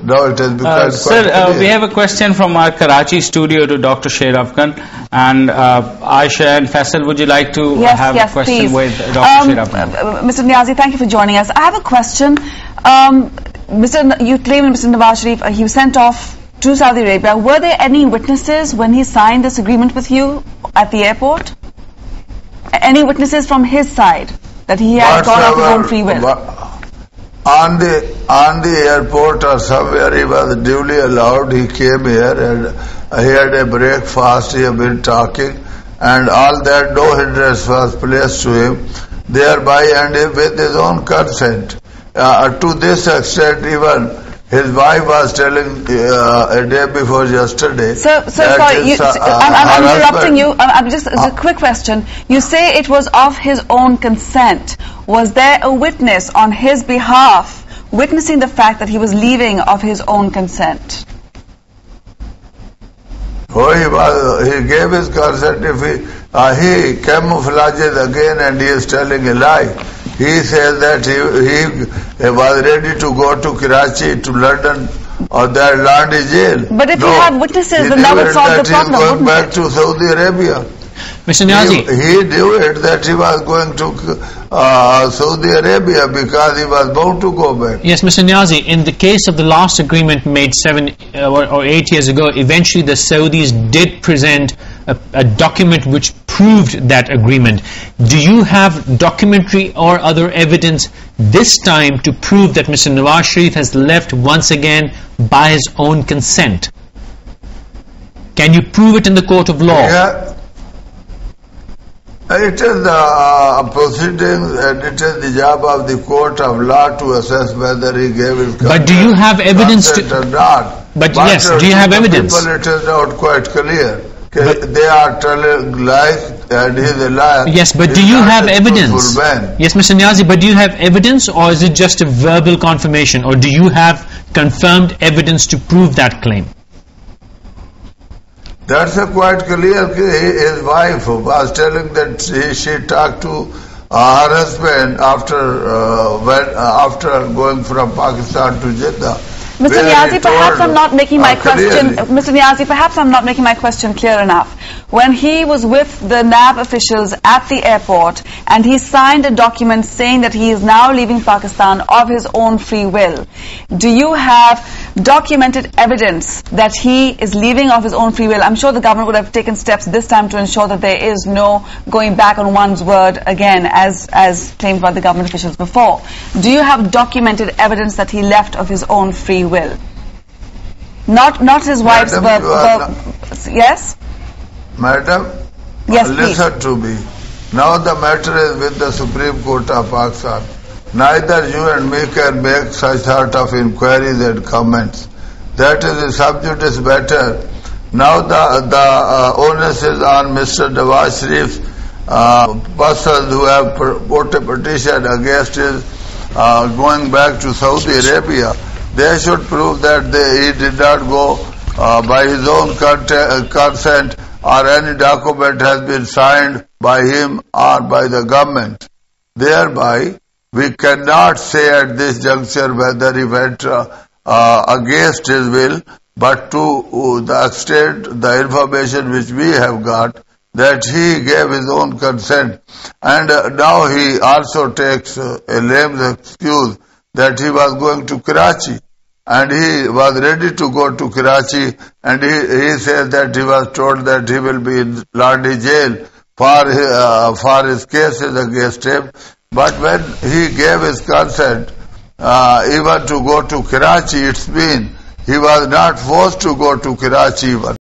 Now it has become Sir, we have a question from our Karachi studio to Dr. Sher Afghan, and Aisha and Faisal, would you like to have a question please. with Dr. Sher Afghan? Mr. Niazi, thank you for joining us. I have a question. You claim Mr. Nawaz Sharif, he was sent off to Saudi Arabia. Were there any witnesses when he signed this agreement with you at the airport? Any witnesses from his side that he had gone off his own free will? On the airport or somewhere he was duly allowed. He came here and he had a breakfast. He had been talking, and all that, no hindrance was placed to him thereby, and with his own consent. To this extent, even his wife was telling a day before yesterday. Sir, sorry, I'm interrupting you. I'm just a quick question. You say it was of his own consent. Was there a witness on his behalf witnessing the fact that he was leaving of his own consent? Oh, he gave his consent. If he camouflages again and he is telling a lie. He says that he was ready to go to Karachi, to London, or that land is jail. But if you have witnesses, then that would solve the problem, wouldn't it? He was going back to Saudi Arabia. Mr. Niazi, he knew it that he was going to Saudi Arabia because he was bound to go back. Yes, Mr. Niazi, in the case of the last agreement made 7 or 8 years ago, eventually the Saudis did present a document which proved that agreement. Do you have documentary or other evidence this time to prove that Mr. Nawaz Sharif has left once again by his own consent? Can you prove it in the court of law? Yeah. It is the proceedings, and it is the job of the court of law to assess whether he gave his consent. But do you have evidence or not? But yes, do you have evidence? People, it is not quite clear. They are telling lies, and he is a liar. Yes, but do you have evidence? Yes, Mr. Niazi, but do you have evidence, or is it just a verbal confirmation, or do you have confirmed evidence to prove that claim? That's quite clear. His wife was telling that she talked to her husband after going from Pakistan to Jeddah. Mr. Niazi, perhaps I'm not making my question. Mr. Niazi, perhaps I'm not making my question clear enough. When he was with the NAB officials at the airport and he signed a document saying that he is now leaving Pakistan of his own free will, do you have documented evidence that he is leaving of his own free will? I'm sure the government would have taken steps this time to ensure that there is no going back on one's word again, as claimed by the government officials before. Do you have documented evidence that he left of his own free will? Not his wife's yes? Madam, yes, listen to me. Now the matter is with the Supreme Court of Pakistan. Neither you and me can make such sort of inquiries and comments. That is a sub judice matter. Now the onus is on Mr. Nawaz Sharif's persons who have put a petition against his going back to Saudi Arabia. They should prove that he did not go by his own consent, or any document has been signed by him or by the government. Thereby, we cannot say at this juncture whether he went against his will, but to the extent, the information which we have got, that he gave his own consent. And now he also takes a lame excuse that he was going to Karachi, and he was ready to go to Karachi, and he said that he was told that he will be in Landi jail for his cases against him. But when he gave his consent even to go to Karachi, it's been he was not forced to go to Karachi even.